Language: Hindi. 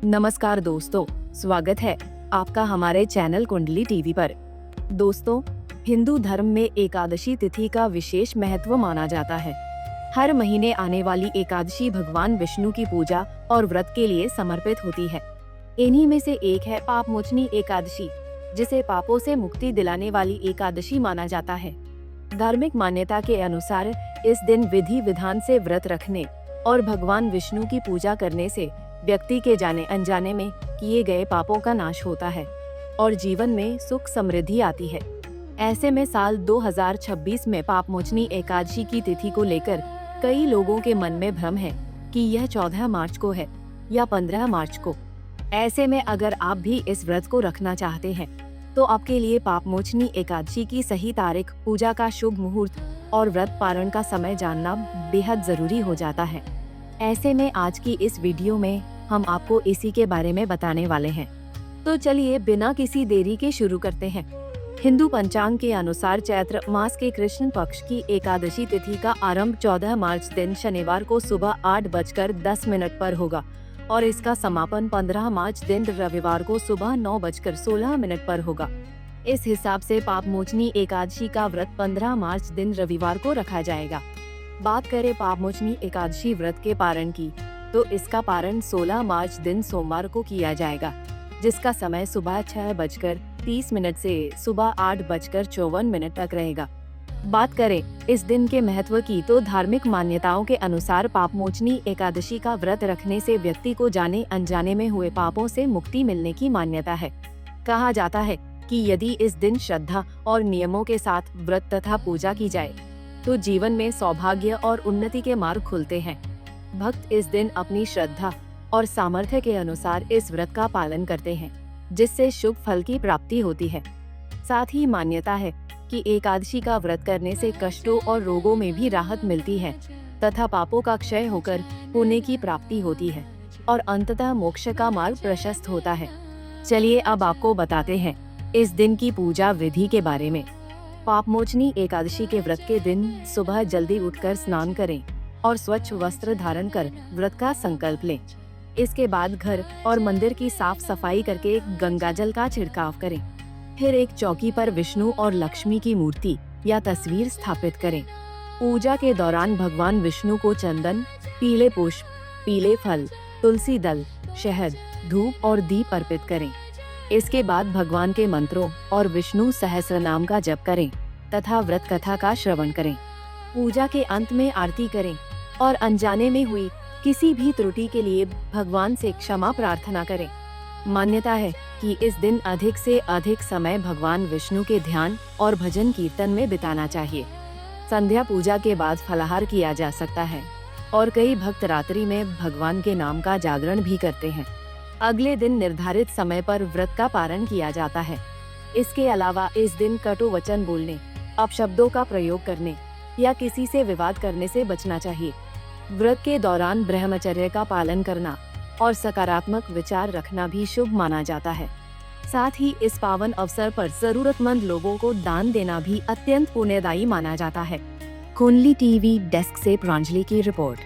नमस्कार दोस्तों, स्वागत है आपका हमारे चैनल कुंडली टीवी पर। दोस्तों, हिंदू धर्म में एकादशी तिथि का विशेष महत्व माना जाता है। हर महीने आने वाली एकादशी भगवान विष्णु की पूजा और व्रत के लिए समर्पित होती है। इन्हीं में से एक है पाप मोचनी एकादशी, जिसे पापों से मुक्ति दिलाने वाली एकादशी माना जाता है। धार्मिक मान्यता के अनुसार इस दिन विधि विधान से व्रत रखने और भगवान विष्णु की पूजा करने से व्यक्ति के जाने अनजाने में किए गए पापों का नाश होता है और जीवन में सुख समृद्धि आती है। ऐसे में साल 2026 में पाप मोचनी एकादशी की तिथि को लेकर कई लोगों के मन में भ्रम है कि यह 14 मार्च को है या 15 मार्च को। ऐसे में अगर आप भी इस व्रत को रखना चाहते हैं तो आपके लिए पाप मोचनी एकादशी की सही तारीख, पूजा का शुभ मुहूर्त और व्रत पारण का समय जानना बेहद जरूरी हो जाता है। ऐसे में आज की इस वीडियो में हम आपको इसी के बारे में बताने वाले हैं। तो चलिए बिना किसी देरी के शुरू करते हैं। हिंदू पंचांग के अनुसार चैत्र मास के कृष्ण पक्ष की एकादशी तिथि का आरंभ 14 मार्च दिन शनिवार को सुबह 8:10 पर होगा और इसका समापन 15 मार्च दिन रविवार को सुबह 9:16 पर होगा। इस हिसाब से पाप मोचनी एकादशी का व्रत 15 मार्च दिन रविवार को रखा जाएगा। बात करें पाप मोचनी एकादशी व्रत के पारण की, तो इसका पारण 16 मार्च दिन सोमवार को किया जाएगा, जिसका समय सुबह 6:30 से सुबह 8:54 तक रहेगा। बात करें इस दिन के महत्व की, तो धार्मिक मान्यताओं के अनुसार पाप मोचनी एकादशी का व्रत रखने से व्यक्ति को जाने अनजाने में हुए पापों से मुक्ति मिलने की मान्यता है। कहा जाता है कि यदि इस दिन श्रद्धा और नियमों के साथ व्रत तथा पूजा की जाए तो जीवन में सौभाग्य और उन्नति के मार्ग खुलते हैं। भक्त इस दिन अपनी श्रद्धा और सामर्थ्य के अनुसार इस व्रत का पालन करते हैं, जिससे शुभ फल की प्राप्ति होती है। साथ ही मान्यता है कि एकादशी का व्रत करने से कष्टों और रोगों में भी राहत मिलती है तथा पापों का क्षय होकर पुण्य की प्राप्ति होती है और अंततः मोक्ष का मार्ग प्रशस्त होता है। चलिए अब आपको बताते हैं इस दिन की पूजा विधि के बारे में। पाप मोचनी एकादशी के व्रत के दिन सुबह जल्दी उठकर स्नान करें और स्वच्छ वस्त्र धारण कर व्रत का संकल्प लें। इसके बाद घर और मंदिर की साफ सफाई करके गंगाजल का छिड़काव करें। फिर एक चौकी पर विष्णु और लक्ष्मी की मूर्ति या तस्वीर स्थापित करें। पूजा के दौरान भगवान विष्णु को चंदन, पीले पुष्प, पीले फल, तुलसी दल, शहद, धूप और दीप अर्पित करें। इसके बाद भगवान के मंत्रों और विष्णु सहस्त्र नाम का जप करें तथा व्रत कथा का श्रवण करें। पूजा के अंत में आरती करें और अनजाने में हुई किसी भी त्रुटि के लिए भगवान से क्षमा प्रार्थना करें। मान्यता है कि इस दिन अधिक से अधिक समय भगवान विष्णु के ध्यान और भजन कीर्तन में बिताना चाहिए। संध्या पूजा के बाद फलाहार किया जा सकता है और कई भक्त रात्रि में भगवान के नाम का जागरण भी करते हैं। अगले दिन निर्धारित समय पर व्रत का पारण किया जाता है। इसके अलावा इस दिन कटु वचन बोलने, अपशब्दों का प्रयोग करने या किसी से विवाद करने से बचना चाहिए। व्रत के दौरान ब्रह्मचर्य का पालन करना और सकारात्मक विचार रखना भी शुभ माना जाता है। साथ ही इस पावन अवसर पर जरूरतमंद लोगों को दान देना भी अत्यंत पुण्यदायी माना जाता है। कुंडली टीवी डेस्क से प्रांजलि की रिपोर्ट।